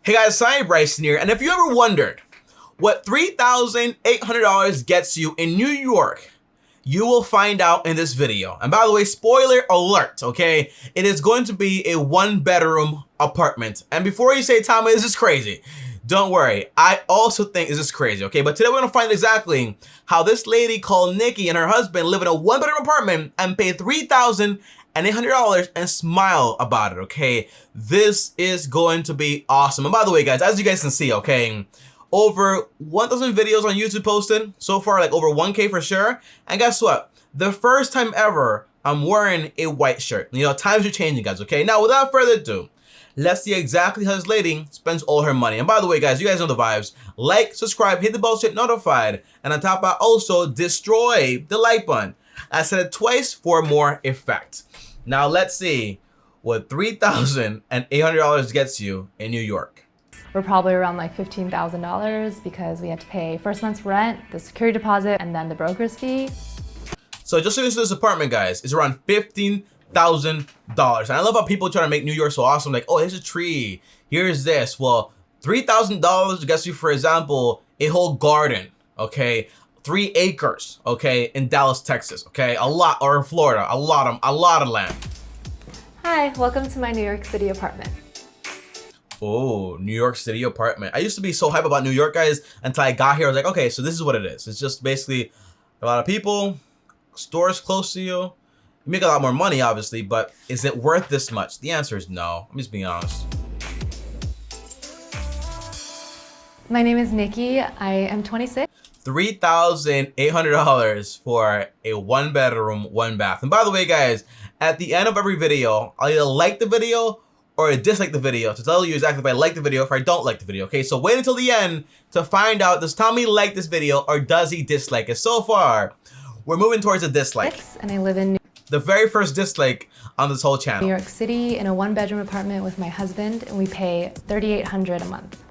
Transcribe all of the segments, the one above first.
Hey guys, Bryson here, and if you ever wondered what $3,800 gets you in New York, you will find out in this video. And by the way, spoiler alert, okay? It is going to be a one-bedroom apartment. And before you say, Tommy, this is crazy, don't worry, I also think this is crazy, okay? But today we're gonna find exactly how this lady called Nikki and her husband live in a one-bedroom apartment and pay $3,800 and smile about it, okay? This is going to be awesome. And by the way, guys, as you guys can see, okay, over 1,000 videos on YouTube posted so far, like over 1K for sure. And guess what? The first time ever I'm wearing a white shirt. You know, times are changing, guys, okay? Now, without further ado, let's see exactly how this lady spends all her money. And by the way, guys, you guys know the vibes. Like, subscribe, hit the bell to get notified. And on top, I also destroy the like button. I said it twice for more effect. Now, let's see what $3,800 gets you in New York. We're probably around like $15,000 because we have to pay first month's rent, the security deposit, and then the broker's fee. So just so you know, this apartment, guys, is around $15,000. And I love how people try to make New York so awesome. Like, oh, here's a tree. Here's this. Well, $3,000 gets you, for example, a whole garden, okay? 3 acres, okay, in Dallas, Texas, okay? A lot, or in Florida, a lot of land. Hi, welcome to my New York City apartment. Oh, New York City apartment. I used to be so hype about New York, guys, until I got here. I was like, okay, so this is what it is. It's just basically a lot of people, stores close to you. You make a lot more money, obviously, but is it worth this much? The answer is no. I'm just being honest. My name is Nikki. I am 26. $3,800 for a one-bedroom, one-bath. And by the way, guys, at the end of every video, I'll either like the video or dislike the video to tell you exactly if I like the video, if I don't like the video, okay? So wait until the end to find out, does Tommy like this video or does he dislike it? So far, we're moving towards a dislike. And I live in the very first dislike on this whole channel. New York City in a one-bedroom apartment with my husband, and we pay $3,800 a month.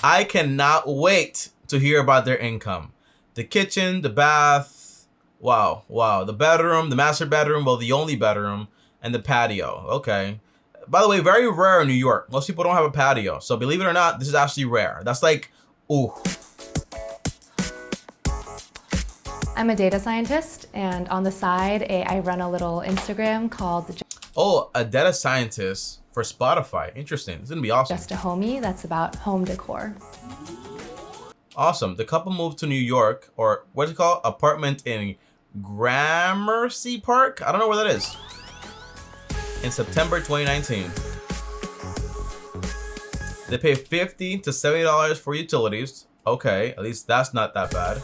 I cannot wait to hear about their income. The kitchen, the bath, wow, the bedroom, the master bedroom, well, the only bedroom, and the patio, okay. By the way, very rare in New York. Most people don't have a patio, so believe it or not, this is actually rare. That's like, ooh. I'm a data scientist, and on the side, I run a little Instagram called Oh, a data scientist for Spotify. Interesting. It's gonna be awesome. Just a Homie, that's about home decor. Awesome. The couple moved to New York, or what's it called? Apartment in Gramercy Park? I don't know where that is. In September 2019. They pay $50 to $70 for utilities. Okay, at least that's not that bad.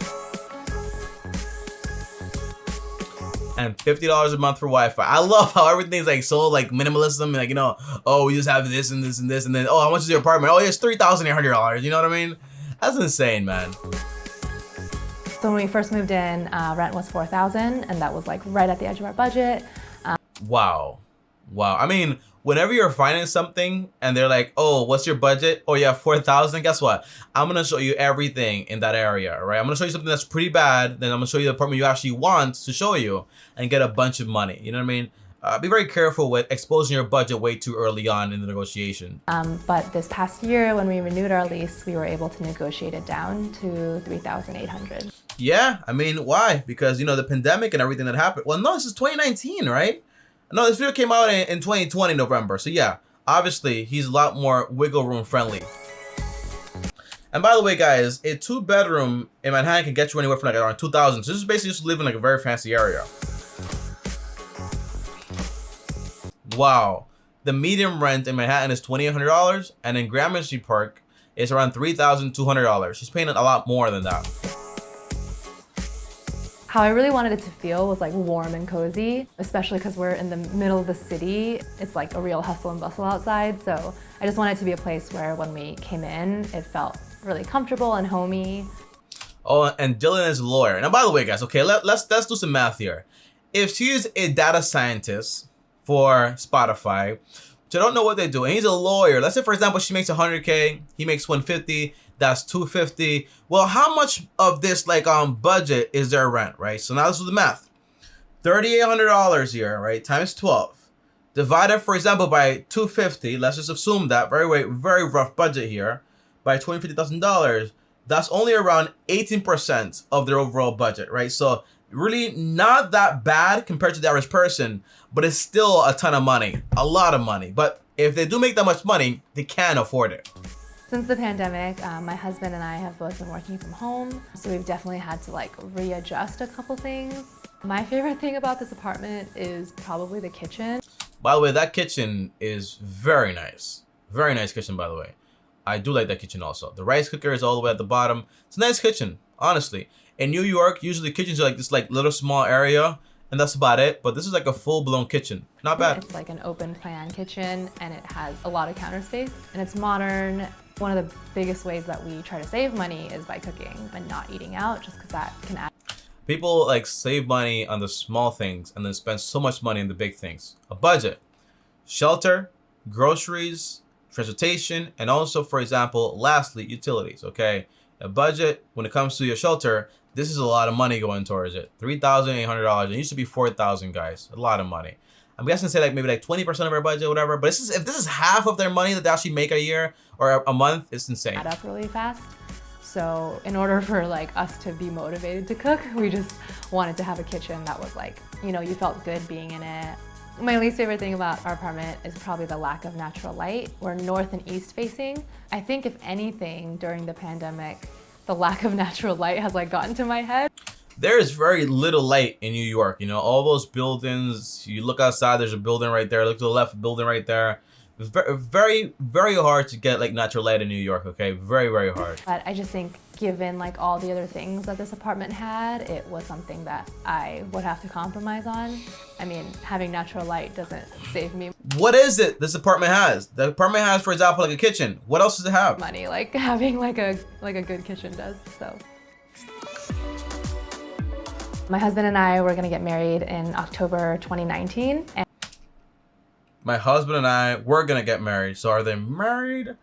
And $50 a month for Wi-Fi. I love how everything's like so like minimalism and like, you know, oh, we just have this and this and this, and then, oh, how much is your apartment? Oh, it's $3,800. You know what I mean? That's insane, man. So when we first moved in, rent was $4,000, and that was like right at the edge of our budget. Wow. I mean, whenever you're finding something and they're like, oh, what's your budget? Oh, yeah, $4,000. Guess what? I'm gonna show you everything in that area, right? I'm gonna show you something that's pretty bad. Then I'm gonna show you the apartment you actually want to show you and get a bunch of money. You know what I mean? Be very careful with exposing your budget way too early on in the negotiation. But this past year, when we renewed our lease, we were able to negotiate it down to $3,800. Yeah, I mean, why? Because, you know, the pandemic and everything that happened. Well, no, this is 2019, right? No, this video came out in 2020 November. So yeah, obviously he's a lot more wiggle room friendly. And by the way, guys, a 2-bedroom in Manhattan can get you anywhere from like around $2,000. So this is basically just living in like a very fancy area. Wow. The median rent in Manhattan is $2,800, and in Gramercy Park it's around $3,200. She's paying a lot more than that. How I really wanted it to feel was like warm and cozy, especially because we're in the middle of the city. It's like a real hustle and bustle outside. So I just wanted it to be a place where when we came in, it felt really comfortable and homey. Oh, and Dylan is a lawyer. Now, by the way, guys, okay, let's do some math here. If she's a data scientist for Spotify, which I don't know what they do, and he's a lawyer. Let's say, for example, she makes 100K, he makes 150, that's 250. Well, how much of this like budget is their rent, right? So now this is the math. $3,800 here, right? Times 12. Divided, for example, by 250, let's just assume that, very rough budget here, by $250,000, that's only around 18% of their overall budget, right? So really not that bad compared to the average person, but it's still a ton of money, a lot of money. But if they do make that much money, they can afford it. Since the pandemic, my husband and I have both been working from home, so we've definitely had to like readjust a couple things. My favorite thing about this apartment is probably the kitchen. By the way, that kitchen is very nice. Very nice kitchen, by the way. I do like that kitchen also. The rice cooker is all the way at the bottom. It's a nice kitchen, honestly. In New York, usually kitchens are like this like little small area, and that's about it. But this is like a full-blown kitchen. Not bad. It's like an open plan kitchen, and it has a lot of counter space, and it's modern. One of the biggest ways that we try to save money is by cooking and not eating out, just because that can add. People like save money on the small things and then spend so much money on the big things. A budget, shelter, groceries, transportation, and also, for example, lastly, utilities, okay? A budget, when it comes to your shelter, this is a lot of money going towards it. $3,800. It used to be $4,000, guys. A lot of money. I'm guessing say like maybe like 20% of our budget, whatever. But if this is half of their money that they actually make a year or a month, it's insane. Add up really fast. So in order for like us to be motivated to cook, we just wanted to have a kitchen that was like, you know, you felt good being in it. My least favorite thing about our apartment is probably the lack of natural light. We're north and east facing. I think if anything during the pandemic, the lack of natural light has like gotten to my head. There is very little light in New York. You know, all those buildings, you look outside, there's a building right there. Look to the left, building right there. It's very, very hard to get like natural light in New York, okay? Very, very hard. But I just think given like all the other things that this apartment had, it was something that I would have to compromise on. I mean, having natural light doesn't save me What is it this apartment has? The apartment has, for example, like a kitchen. What else does it have? money, like having like a good kitchen does, so. My husband and I were gonna get married in October 2019. And My husband and I were gonna get married. So are they married?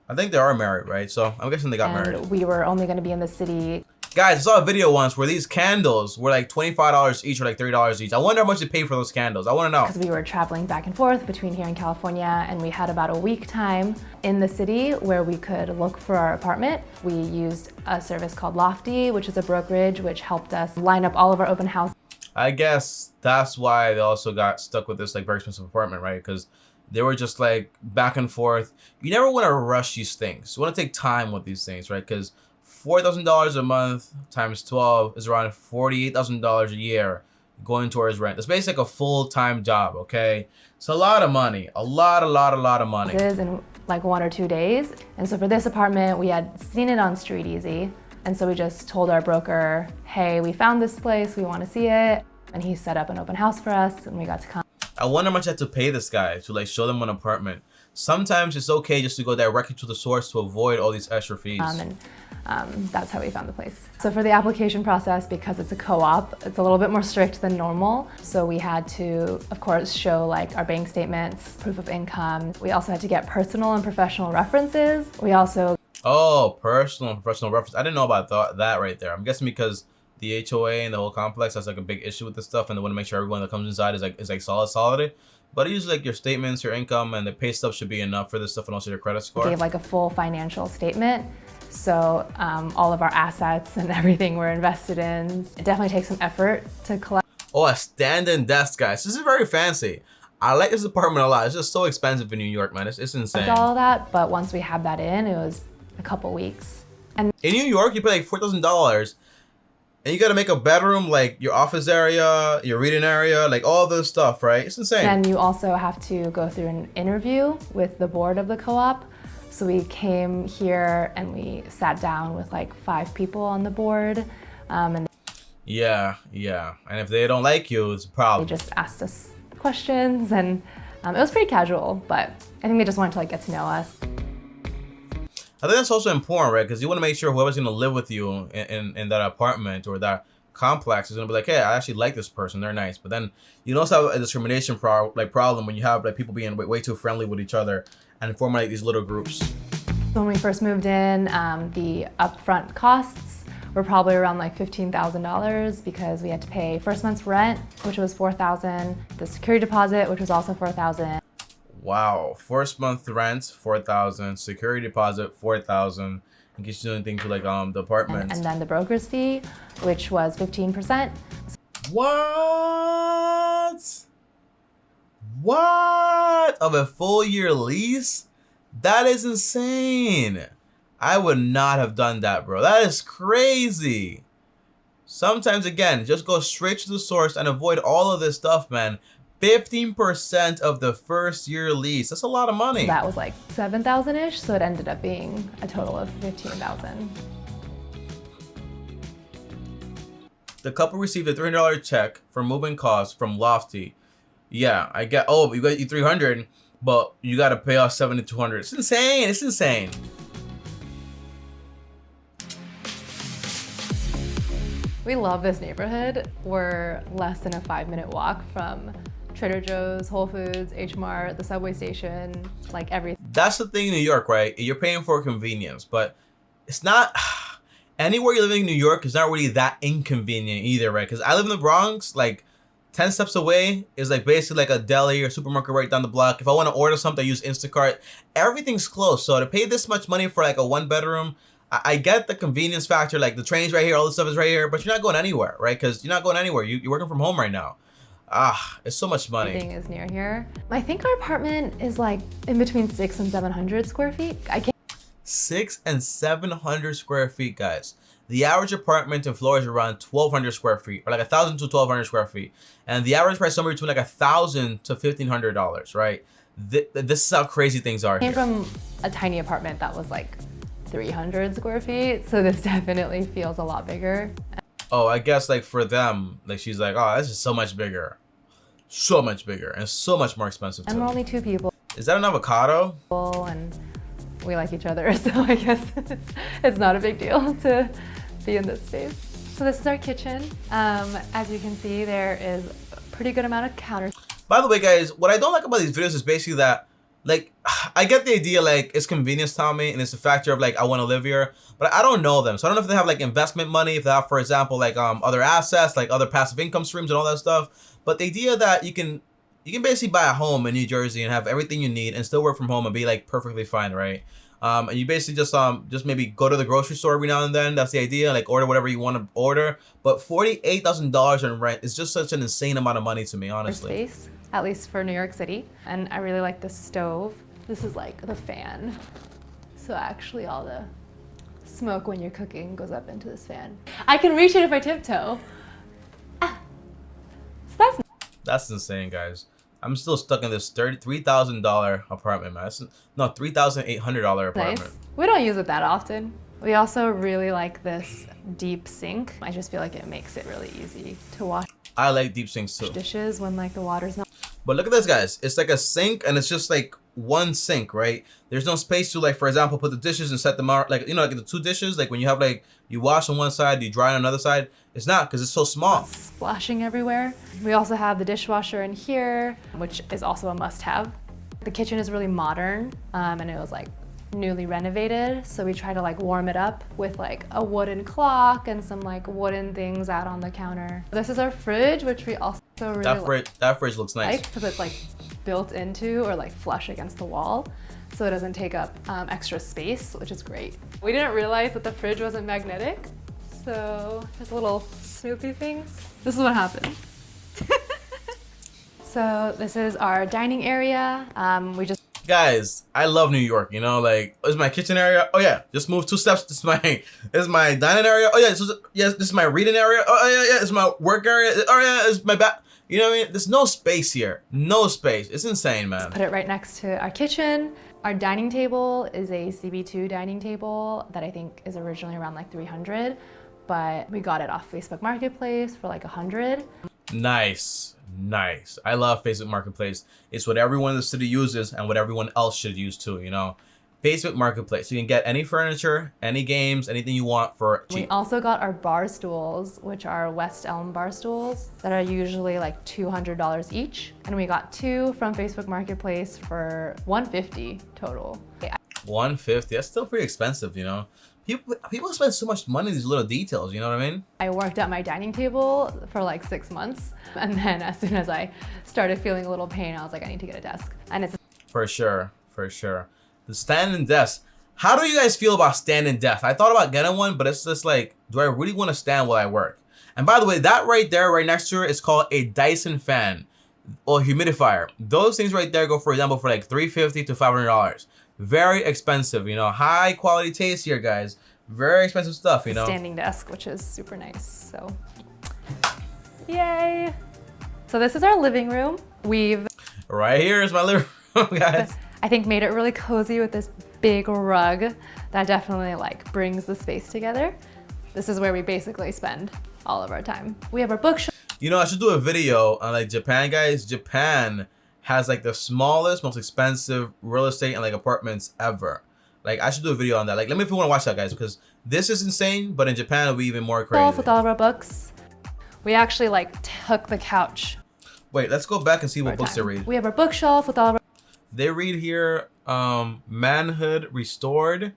I think they are married, right? So I'm guessing they got married. we were only gonna be in the city. Guys, I saw a video once where these candles were like $25 each or like $30 each. I wonder how much they paid for those candles. I want to know. Because we were traveling back and forth between here and California, and we had about a week time in the city where we could look for our apartment. We used a service called Lofty, which is a brokerage which helped us line up all of our open houses. I guess that's why they also got stuck with this like very expensive apartment, right? Because they were just like back and forth. You never want to rush these things. You want to take time with these things, right? Because $4,000 a month times 12 is around $48,000 a year going towards rent. It's basically like a full-time job, okay? It's a lot of money, a lot of money. In like 1 or 2 days. And so for this apartment, we had seen it on Street Easy. And so we just told our broker, hey, we found this place, we want to see it. And he set up an open house for us and we got to come. I wonder how much I had to pay this guy to like show them an apartment. Sometimes it's okay just to go directly to the source to avoid all these extra fees. That's how we found the place. So for the application process, because it's a co-op, it's a little bit more strict than normal. So we had to, of course, show like our bank statements, proof of income. We also had to get personal and professional references. We also... Oh, personal and professional reference. I didn't know about that right there. I'm guessing because the HOA and the whole complex has like a big issue with this stuff and they want to make sure everyone that comes inside is like solid. But usually like your statements, your income, and the pay stub should be enough for this stuff and also your credit score. Gave like a full financial statement. So all of our assets and everything we're invested in. It definitely takes some effort to collect. Oh, a stand-in desk, guys. This is very fancy. I like this apartment a lot. It's just so expensive in New York, man. It's insane. All of that, but once we had that in, it was a couple weeks. And in New York, you pay like $4,000 and you gotta make a bedroom, like your office area, your reading area, like all this stuff, right? It's insane. And you also have to go through an interview with the board of the co-op. So we came here and we sat down with like 5 people on the board. Yeah. And if they don't like you, it's a problem. They just asked us questions and it was pretty casual, but I think they just wanted to like get to know us. I think that's also important, right? Because you want to make sure whoever's going to live with you in that apartment or that complex is going to be like, hey, I actually like this person. They're nice. But then you also have a discrimination problem when you have like people being way too friendly with each other and forming like these little groups. When we first moved in, the upfront costs were probably around like $15,000 because we had to pay first month's rent, which was $4,000, the security deposit, which was also $4,000. Wow, first month rent $4,000, security deposit $4,000, in case you're doing things with like the apartment. And then the broker's fee, which was 15%. What? Of a full year lease? That is insane. I would not have done that, bro. That is crazy. Sometimes, again, just go straight to the source and avoid all of this stuff, man. 15% of the first year lease. That's a lot of money. So that was like 7,000-ish, so it ended up being a total of 15,000. The couple received a $300 check for moving costs from Lofty. Yeah, I get, oh, you got you 300, but you got to pay off 7,200. It's insane. It's insane. We love this neighborhood. We're less than a 5-minute walk from Trader Joe's, Whole Foods, H Mart, the subway station, like everything. That's the thing in New York, right? You're paying for convenience, but it's not, anywhere you live in New York is not really that inconvenient either, right? Because I live in the Bronx, like 10 steps away is like basically like a deli or supermarket right down the block. If I want to order something, I use Instacart. Everything's close. So to pay this much money for like a 1-bedroom, I get the convenience factor, like the train's right here, all this stuff is right here, but you're not going anywhere, right? Because you're not going anywhere. You're working from home right now. It's so much money. Everything is near here. I think our apartment is like in between 600 and 700 square feet. 600 and 700 square feet, guys. The average apartment in Florida is around 1,200 square feet, or like 1,000 to 1,200 square feet. And the average price is somewhere between like $1,000 to $1,500, right? This is how crazy things are here. I came from a tiny apartment that was like 300 square feet, so this definitely feels a lot bigger. Oh, I guess like for them, like she's like, oh, this is so much bigger. So much bigger and so much more expensive too. And we're only 2 people. Is that an avocado? And we like each other, so I guess it's not a big deal to be in this space. So this is our kitchen. As you can see, there is a pretty good amount of counters. By the way, guys, what I don't like about these videos is basically that, like, I get the idea, like, it's convenience, Tommy, and it's a factor of, like, I want to live here, but I don't know them. So I don't know if they have, like, investment money, if they have, for example, like, other assets, like, other passive income streams and all that stuff. But the idea that you can basically buy a home in New Jersey and have everything you need and still work from home and be, like, perfectly fine, right? And you basically just maybe go to the grocery store every now and then. That's the idea, like, order whatever you want to order. But $48,000 in rent is just such an insane amount of money to me, honestly. Space, at least for New York City. And I really like this stove. This is like the fan. So actually all the smoke when you're cooking goes up into this fan. I can reach it if I tiptoe. So that's insane, guys. I'm still stuck in this $3,000 apartment, man. No, $3,800 apartment. Nice. We don't use it that often. We also really like this deep sink. I just feel like it makes it really easy to wash. I like deep sinks too. Dishes when like the water's not. But look at this, guys. It's like a sink and it's just like one sink, right? There's no space to, like, for example, put the dishes and set them out. Like, you know, like the 2 dishes, like when you have like, you wash on one side, you dry on another side. It's not, because it's so small. Splashing everywhere. We also have the dishwasher in here, which is also a must-have. The kitchen is really modern, and it was like newly renovated. So we try to like warm it up with like a wooden clock and some like wooden things out on the counter. This is our fridge, which we also really that fridge looks nice. Because it's like built into or like flush against the wall. So it doesn't take up extra space, which is great. We didn't realize that the fridge wasn't magnetic. So there's a little Snoopy thing. This is what happened. So this is our dining area. Guys, I love New York, you know, like, this is my kitchen area. Oh yeah, just move 2 steps. This is my dining area. Oh yeah, this is my reading area. Oh yeah, this is my work area. Oh yeah, this is my bath. You know what I mean? There's no space here. No space. It's insane, man. Let's put it right next to our kitchen. Our dining table is a CB2 dining table that I think is originally around like 300, but we got it off Facebook Marketplace for like 100. Nice. Nice. I love Facebook Marketplace. It's what everyone in the city uses and what everyone else should use too, you know? Facebook Marketplace. You can get any furniture, any games, anything you want for cheap. We also got our bar stools, which are West Elm bar stools that are usually like $200 each. And we got 2 from Facebook Marketplace for $150 total. $150, that's still pretty expensive, you know? People spend so much money on these little details, you know what I mean? I worked at my dining table for like 6 months. And then as soon as I started feeling a little pain, I was like, I need to get a desk. And it's For sure, for sure. The standing desk. How do you guys feel about standing desk? I thought about getting one, but it's just like, do I really want to stand while I work? And by the way, that right there, right next to it, is called a Dyson fan or humidifier. Those things right there go, for example, for like $350 to $500. Very expensive, you know, high quality taste here, guys. Very expensive stuff, you know. standing desk, which is super nice. So, yay. So this is our living room. We've Right here is my living room, guys. I think made it really cozy with this big rug that definitely like brings the space together. This is where we basically spend all of our time. We have our bookshelf. You know, I should do a video on like Japan, guys. Japan has like the smallest, most expensive real estate and like apartments ever. Like, I should do a video on that. Like, let me know if you want to watch that, guys, because this is insane, but in Japan it'll be even more crazy. With all of our books. We actually like took the couch. Wait, let's go back and see what books they read. We have our bookshelf with all of our They read here, Manhood Restored,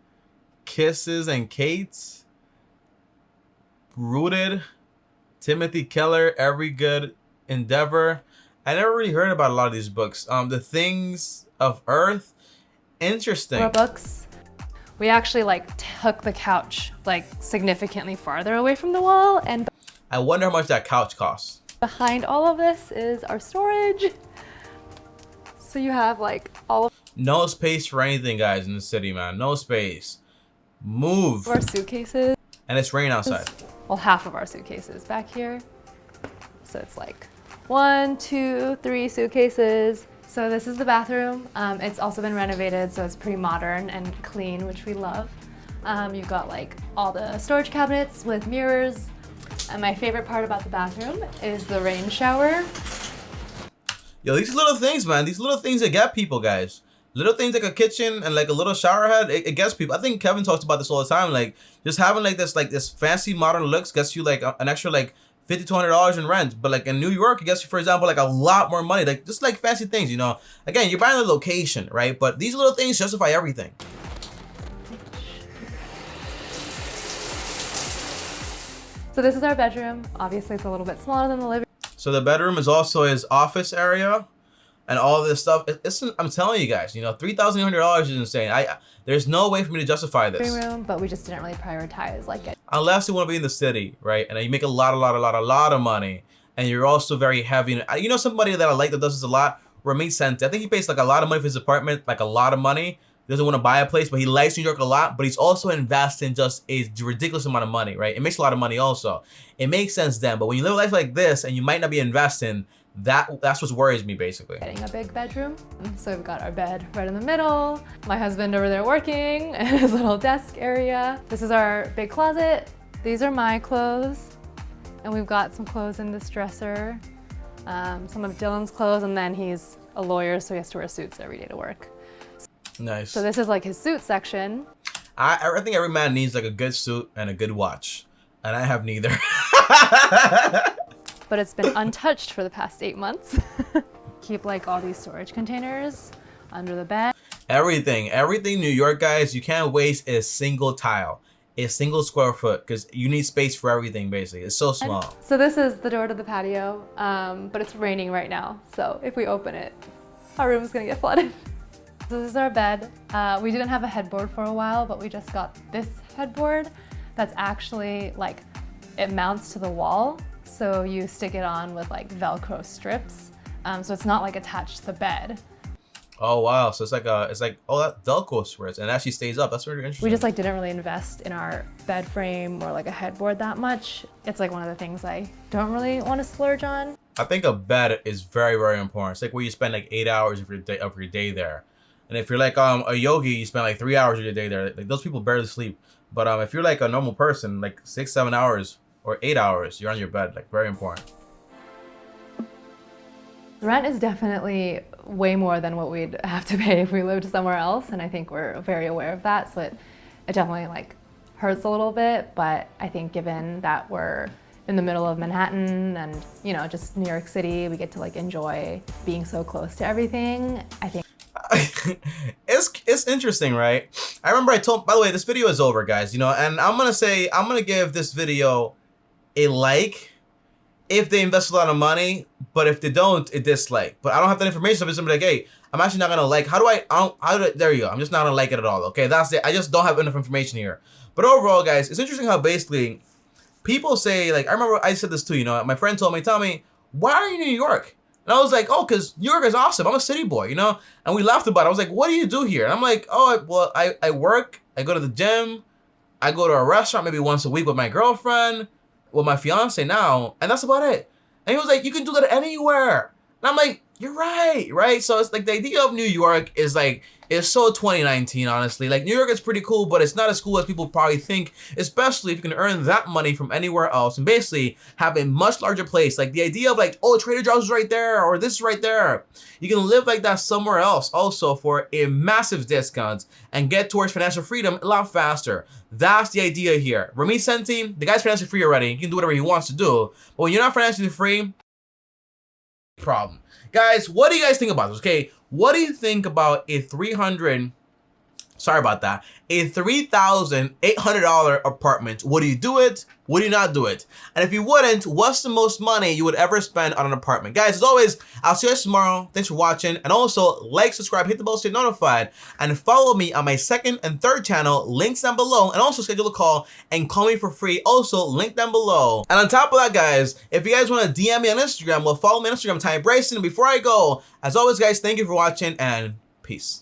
Kisses and Kates, Rooted, Timothy Keller, Every Good Endeavor. I never really heard about a lot of these books. The Things of Earth, interesting. our books. We actually like took the couch like significantly farther away from the wall, and I wonder how much that couch costs. behind all of this is our storage. So you have like all of No space for anything, guys, in the city, man. No space. Move. our suitcases. And it's raining outside. Well, half of our suitcases back here. So it's like 1, 2, 3 suitcases. So this is the bathroom. It's also been renovated, so it's pretty modern and clean, which we love. You've got like all the storage cabinets with mirrors. And my favorite part about the bathroom is the rain shower. Yo, these little things, man. These little things that get people, guys. Little things like a kitchen and like a little shower head, it gets people. I think Kevin talks about this all the time. Like, just having like this fancy modern looks gets you like an extra like $50 to $100 in rent. But like in New York, it gets you, for example, like a lot more money. Like, just like fancy things, you know. Again, you're buying the location, right? But these little things justify everything. So this is our bedroom. Obviously, it's a little bit smaller than the living So the bedroom is also his office area. And all this stuff, I'm telling you guys, you know, $3,800 is insane. There's no way for me to justify this. room, but we just didn't really prioritize like it. Unless you want to be in the city, right? And you make a lot of money, and you're also very heavy. You know, somebody that I like that does this a lot, Ramit Sente. I think he pays like a lot of money for his apartment, like a lot of money. He doesn't want to buy a place, but he likes New York a lot, but he's also investing just a ridiculous amount of money, right? It makes a lot of money also. It makes sense then, but when you live a life like this and you might not be investing, that's what worries me, basically. Getting a big bedroom. So we've got our bed right in the middle, my husband over there working, and his little desk area. This is our big closet. These are my clothes, and we've got some clothes in this dresser, some of Dylan's clothes, and then he's a lawyer, so he has to wear suits every day to work. Nice. So this is like his suit section. I think every man needs like a good suit and a good watch, and I have neither. But it's been untouched for the past 8 months. Keep like all these storage containers under the bed. Everything New York, guys, you can't waste a single tile, a single square foot, because you need space for everything, basically. It's so small. So this is the door to the patio, but it's raining right now. So if we open it, our room's gonna get flooded. So this is our bed. We didn't have a headboard for a while, but we just got this headboard that's actually like, it mounts to the wall. So you stick it on with like Velcro strips. So it's not like attached to the bed. Oh wow, so it's like that Velcro strips and it actually stays up. That's really interesting. We just like didn't really invest in our bed frame or like a headboard that much. It's like one of the things I don't really want to splurge on. I think a bed is very, very important. It's like where you spend like 8 hours of your day there. And if you're like a yogi, you spend like 3 hours of your day there. Like those people barely sleep. But if you're like a normal person, like 6, 7 hours or 8 hours, you're on your bed. Like, very important. Rent is definitely way more than what we'd have to pay if we lived somewhere else, and I think we're very aware of that. So it definitely like hurts a little bit, but I think given that we're in the middle of Manhattan and, you know, just New York City, we get to like enjoy being so close to everything. I think it's interesting, right? I remember I told, by the way, this video is over, guys, you know, and I'm gonna give this video a like if they invest a lot of money, but if they don't, a dislike. But I don't have that information, so I'm just gonna be like, hey, I'm actually not gonna like. There you go. I'm just not gonna like it at all. Okay, that's it. I just don't have enough information here. But overall, guys, it's interesting how basically people say, like, I remember I said this too, you know, my friend told me, Tommy, why are you in New York? And I was like, oh, because New York is awesome. I'm a city boy, you know? And we laughed about it. I was like, what do you do here? And I'm like, oh, well, I work, I go to the gym, I go to a restaurant maybe once a week with my girlfriend, with my fiance now, and that's about it. And he was like, you can do that anywhere. And I'm like, you're right? So it's like the idea of New York is like, it's so 2019, honestly. Like, New York is pretty cool, but it's not as cool as people probably think, especially if you can earn that money from anywhere else and basically have a much larger place. Like, the idea of like, oh, Trader Joe's is right there, or this is right there. You can live like that somewhere else also for a massive discount and get towards financial freedom a lot faster. That's the idea here. Remy Senti, the guy's financially free already. He can do whatever he wants to do. But when you're not financially free, problem. Guys, what do you guys think about this? Okay, what do you think about a $3,800 apartment? Would you do it? Would you not do it? And if you wouldn't, what's the most money you would ever spend on an apartment? Guys, as always, I'll see you guys tomorrow. Thanks for watching. And also, like, subscribe, hit the bell to get notified. And follow me on my second and third channel, links down below. And also schedule a call and call me for free. Also, link down below. And on top of that, guys, if you guys want to DM me on Instagram, well, follow me on Instagram, Bryson. And before I go, as always, guys, thank you for watching and peace.